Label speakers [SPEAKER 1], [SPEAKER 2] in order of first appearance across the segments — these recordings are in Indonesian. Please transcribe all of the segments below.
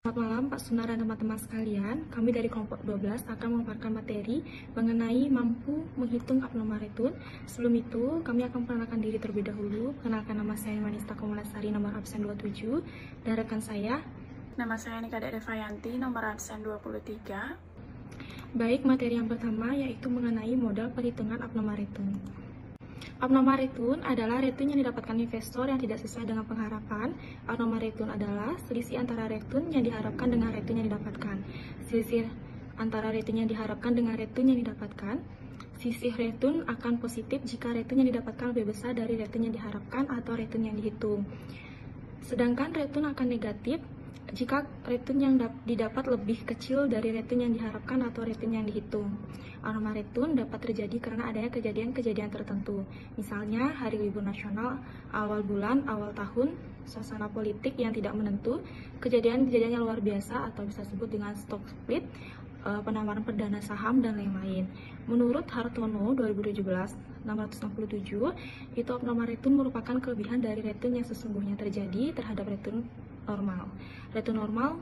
[SPEAKER 1] Selamat malam Pak Sunar dan teman-teman sekalian. Kami dari kelompok 12 akan memaparkan materi mengenai mampu menghitung abnormal return. Sebelum itu, kami akan memperkenalkan diri terlebih dahulu. Perkenalkan, nama saya Manista Komulasari, nomor absen 27, dan rekan saya.
[SPEAKER 2] Nama saya Nika Devayanti, nomor absen 23.
[SPEAKER 1] Baik, materi yang pertama yaitu mengenai modal perhitungan abnormal return. Abnormal return adalah return yang didapatkan investor yang tidak sesuai dengan pengharapan. Abnormal return adalah selisih antara return yang diharapkan dengan return yang didapatkan. Selisih antara return yang diharapkan dengan return yang didapatkan. Sisi return akan positif jika return yang didapatkan lebih besar dari return yang diharapkan atau return yang dihitung. Sedangkan return akan negatif jika return yang didapat lebih kecil dari return yang diharapkan atau return yang dihitung. Abnormal return dapat terjadi karena adanya kejadian-kejadian tertentu. Misalnya hari libur nasional, awal bulan, awal tahun, suasana politik yang tidak menentu, kejadian-kejadian yang luar biasa atau bisa disebut dengan stock split, penawaran perdana saham, dan lain-lain. Menurut Hartono 2017-667, itu abnormal return merupakan kelebihan dari return yang sesungguhnya terjadi terhadap return normal. Return normal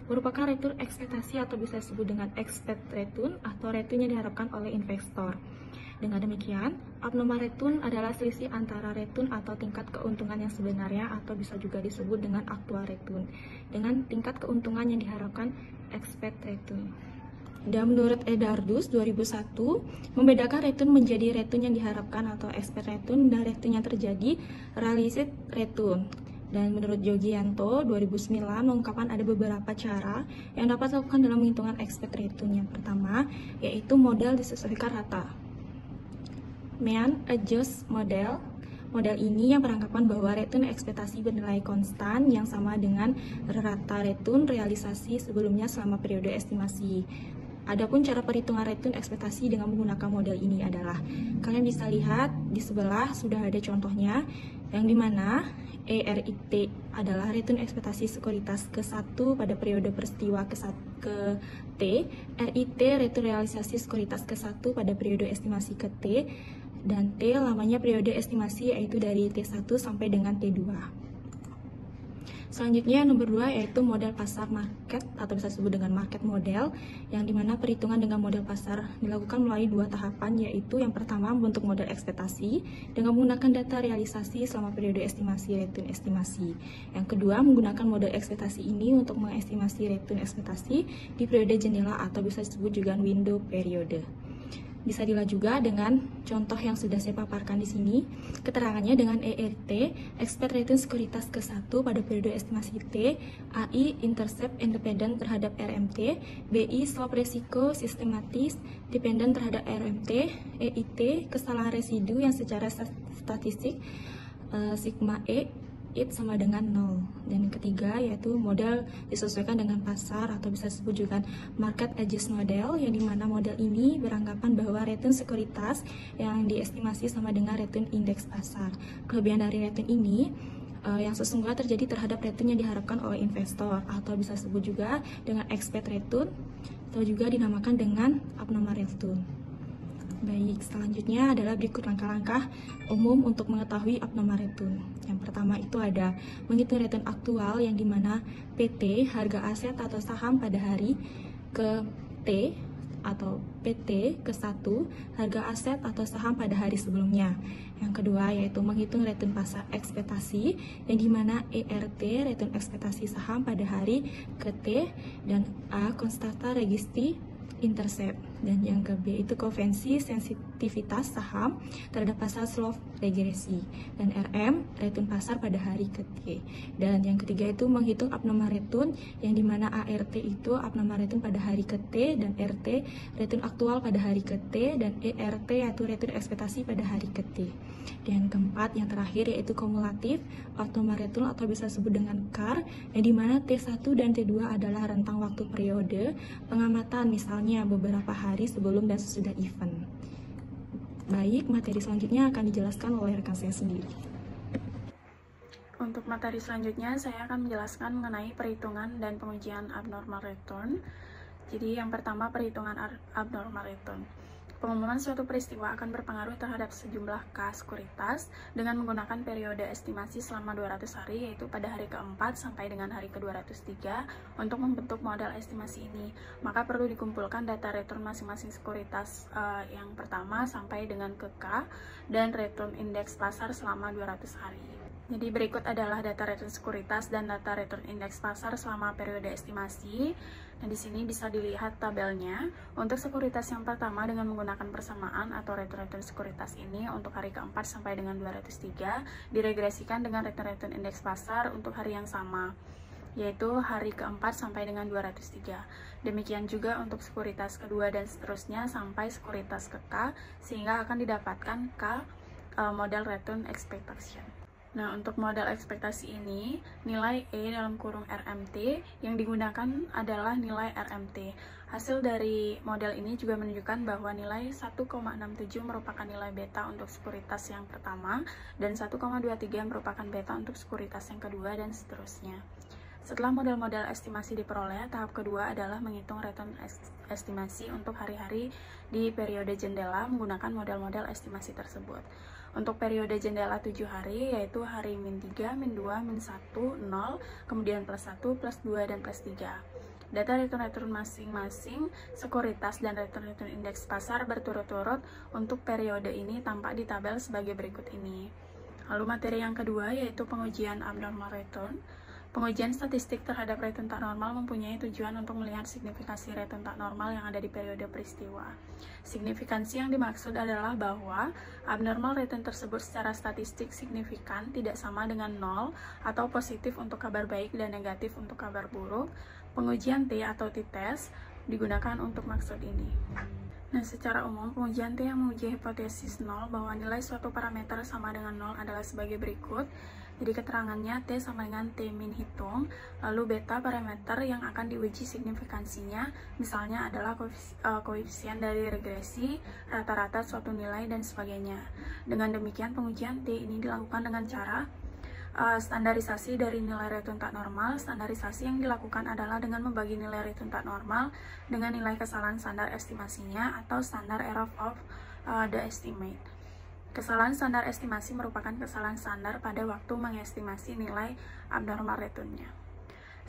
[SPEAKER 1] merupakan return ekspektasi atau bisa disebut dengan expect return atau return yang diharapkan oleh investor. Dengan demikian, abnormal return adalah selisih antara return atau tingkat keuntungan yang sebenarnya atau bisa juga disebut dengan actual return dengan tingkat keuntungan yang diharapkan expect return. Dan menurut Edardus 2001, membedakan return menjadi return yang diharapkan atau expect return dan return yang terjadi realized return. Dan menurut Jogianto 2009 mengungkapkan ada beberapa cara yang dapat dilakukan dalam penghitungan expect return. Yang pertama yaitu model disesuaikan rata. Mean adjust model. Model ini yang beranggapan bahwa return ekspektasi bernilai konstan yang sama dengan rata return realisasi sebelumnya selama periode estimasi. Adapun cara perhitungan return ekspektasi dengan menggunakan model ini adalah, kalian bisa lihat di sebelah sudah ada contohnya, yang dimana ERIT adalah return ekspektasi sekuritas ke-1 pada periode peristiwa ke T, RIT return realisasi sekuritas ke-1 pada periode estimasi ke T, dan T lamanya periode estimasi yaitu dari T1 sampai dengan T2. Selanjutnya nomor 2 yaitu model pasar market atau bisa disebut dengan market model, yang dimana perhitungan dengan model pasar dilakukan melalui dua tahapan, yaitu yang pertama membentuk model ekspektasi dengan menggunakan data realisasi selama periode estimasi return estimasi. Yang kedua menggunakan model ekspektasi ini untuk mengestimasi return ekspektasi di periode jendela atau bisa disebut juga window periode. Bisa dilihat juga dengan contoh yang sudah saya paparkan di sini. Keterangannya dengan ERT, expect return sekuritas ke-1 pada periode estimasi T, AI, intercept independen terhadap RMT, BI, slope resiko sistematis dependen terhadap RMT, EIT, kesalahan residu yang secara statistik sigma E, it sama dengan 0. Dan yang ketiga yaitu model disesuaikan dengan pasar atau bisa disebut juga market adjust model, yang dimana model ini beranggapan bahwa return sekuritas yang diestimasi sama dengan return indeks pasar. Kelebihan dari return ini yang sesungguhnya terjadi terhadap return yang diharapkan oleh investor atau bisa disebut juga dengan expect return atau juga dinamakan dengan abnormal return. Baik, selanjutnya adalah berikut langkah-langkah umum untuk mengetahui abnormal return. Yang pertama itu ada menghitung return aktual, yang dimana PT, harga aset atau saham pada hari ke T, atau PT ke-1, harga aset atau saham pada hari sebelumnya. Yang kedua yaitu menghitung return pasar ekspektasi, yang dimana ERT, return ekspektasi saham pada hari ke T, dan A, konstanta registri intercept, dan yang ke B itu konvensi sensitivitas saham terhadap pasar slope regresi, dan RM return pasar pada hari ke T. Dan yang ketiga itu menghitung abnormal return, yang dimana ART itu abnormal return pada hari ke T, dan RT return aktual pada hari ke T, dan ERT yaitu return ekspektasi pada hari ke T. Dan keempat yang terakhir yaitu kumulatif abnormal return atau bisa disebut dengan CAR, yang dimana T1 dan T2 adalah rentang waktu periode pengamatan, misalnya beberapa hari sebelum dan sesudah event. Baik, materi selanjutnya akan dijelaskan oleh rekan saya sendiri.
[SPEAKER 2] Untuk materi selanjutnya saya akan menjelaskan mengenai perhitungan dan pengujian abnormal return. Jadi yang pertama perhitungan abnormal return. Pengumuman suatu peristiwa akan berpengaruh terhadap sejumlah K sekuritas dengan menggunakan periode estimasi selama 200 hari, yaitu pada hari keempat sampai dengan hari ke-203. Untuk membentuk model estimasi ini, maka perlu dikumpulkan data return masing-masing sekuritas yang pertama sampai dengan ke K dan return indeks pasar selama 200 hari. Jadi berikut adalah data return sekuritas dan data return indeks pasar selama periode estimasi. Nah, di sini bisa dilihat tabelnya. Untuk sekuritas yang pertama dengan menggunakan persamaan atau return sekuritas ini untuk hari keempat sampai dengan 203 diregresikan dengan return indeks pasar untuk hari yang sama, yaitu hari keempat sampai dengan 203. Demikian juga untuk sekuritas kedua dan seterusnya sampai sekuritas ke K, sehingga akan didapatkan K model return expectation. Nah, untuk model ekspektasi ini, nilai E dalam kurung RMT yang digunakan adalah nilai RMT. Hasil dari model ini juga menunjukkan bahwa nilai 1,67 merupakan nilai beta untuk sekuritas yang pertama, dan 1,23 merupakan beta untuk sekuritas yang kedua, dan seterusnya. Setelah model-model estimasi diperoleh, tahap kedua adalah menghitung return estimasi untuk hari-hari di periode jendela menggunakan model-model estimasi tersebut. Untuk periode jendela 7 hari, yaitu hari min 3, min 2, min 1, 0, kemudian plus 1, plus 2, dan plus 3. Data return masing-masing sekuritas dan return indeks pasar berturut-turut untuk periode ini tampak di tabel sebagai berikut ini. Lalu materi yang kedua yaitu pengujian abnormal return. Pengujian statistik terhadap return tak normal mempunyai tujuan untuk melihat signifikansi return tak normal yang ada di periode peristiwa. Signifikansi yang dimaksud adalah bahwa abnormal return tersebut secara statistik signifikan tidak sama dengan 0 atau positif untuk kabar baik dan negatif untuk kabar buruk. Pengujian T atau t-test digunakan untuk maksud ini. Nah, secara umum, pengujian T yang menguji hipotesis 0 bahwa nilai suatu parameter sama dengan 0 adalah sebagai berikut. Jadi keterangannya T sama dengan T min hitung, lalu beta parameter yang akan diuji signifikansinya misalnya adalah koefisien dari regresi, rata-rata suatu nilai, dan sebagainya. Dengan demikian, pengujian T ini dilakukan dengan cara standarisasi dari nilai return tak normal. Standarisasi yang dilakukan adalah dengan membagi nilai return tak normal dengan nilai kesalahan standar estimasinya atau standar error of the estimate. Kesalahan standar estimasi merupakan kesalahan standar pada waktu mengestimasi nilai abnormal returnnya.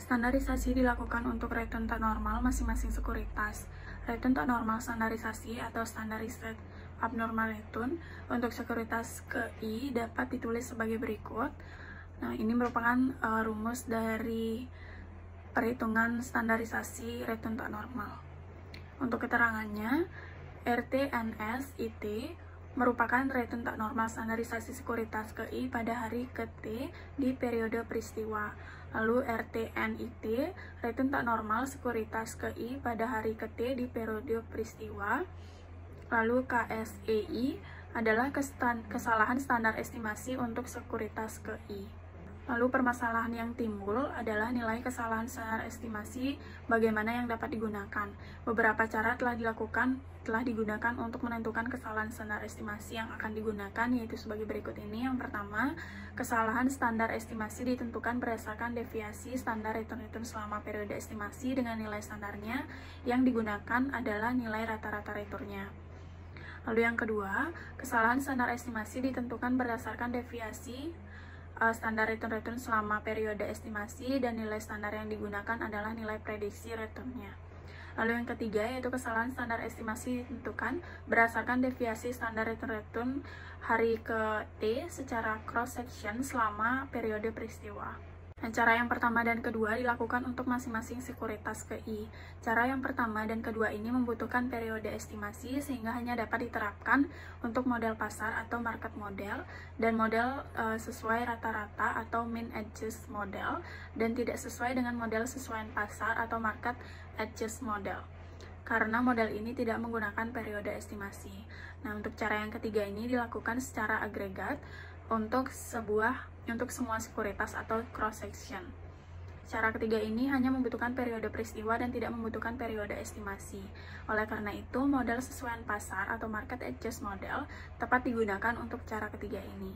[SPEAKER 2] Standarisasi dilakukan untuk return tak normal masing-masing sekuritas. Return tak normal standarisasi atau standarized abnormal return untuk sekuritas KI dapat ditulis sebagai berikut. Nah, ini merupakan rumus dari perhitungan standarisasi return tak normal. Untuk keterangannya, RTNS IT merupakan return tak normal standarisasi sekuritas KI pada hari ke-T di periode peristiwa. Lalu RTNIT, return tak normal sekuritas KI pada hari ke-T di periode peristiwa. Lalu KSEI adalah kesalahan standar estimasi untuk sekuritas KI. Lalu permasalahan yang timbul adalah nilai kesalahan standar estimasi bagaimana yang dapat digunakan. Beberapa cara telah digunakan untuk menentukan kesalahan standar estimasi yang akan digunakan, yaitu sebagai berikut ini. Yang pertama, kesalahan standar estimasi ditentukan berdasarkan deviasi standar return selama periode estimasi dengan nilai standarnya yang digunakan adalah nilai rata-rata returnnya. Lalu yang kedua, kesalahan standar estimasi ditentukan berdasarkan deviasi standar return selama periode estimasi dan nilai standar yang digunakan adalah nilai prediksi returnnya. Lalu yang ketiga yaitu kesalahan standar estimasi ditentukan berdasarkan deviasi standar return hari ke T secara cross section selama periode peristiwa. Nah, cara yang pertama dan kedua dilakukan untuk masing-masing sekuritas KI. Cara yang pertama dan kedua ini membutuhkan periode estimasi sehingga hanya dapat diterapkan untuk model pasar atau market model dan model sesuai rata-rata atau mean adjust model, dan tidak sesuai dengan model sesuaian pasar atau market adjust model karena model ini tidak menggunakan periode estimasi. Nah, untuk cara yang ketiga ini dilakukan secara agregat untuk semua sekuritas atau cross section. Cara ketiga ini hanya membutuhkan periode peristiwa dan tidak membutuhkan periode estimasi. Oleh karena itu, model sesuaian pasar atau market adjust model tepat digunakan untuk cara ketiga ini.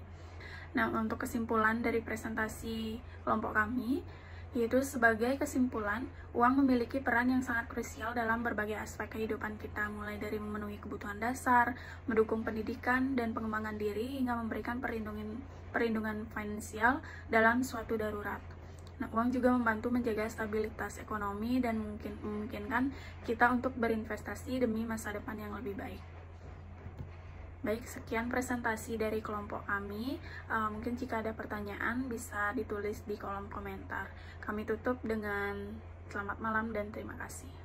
[SPEAKER 2] Nah, untuk kesimpulan dari presentasi kelompok kami, Yaitu sebagai kesimpulan, uang memiliki peran yang sangat krusial dalam berbagai aspek kehidupan kita, mulai dari memenuhi kebutuhan dasar, mendukung pendidikan dan pengembangan diri, hingga memberikan perlindungan finansial dalam suatu darurat. Nah, uang juga membantu menjaga stabilitas ekonomi dan memungkinkan kita untuk berinvestasi demi masa depan yang lebih baik. Baik, sekian presentasi dari kelompok kami. Mungkin jika ada pertanyaan bisa ditulis di kolom komentar. Kami tutup dengan selamat malam dan terima kasih.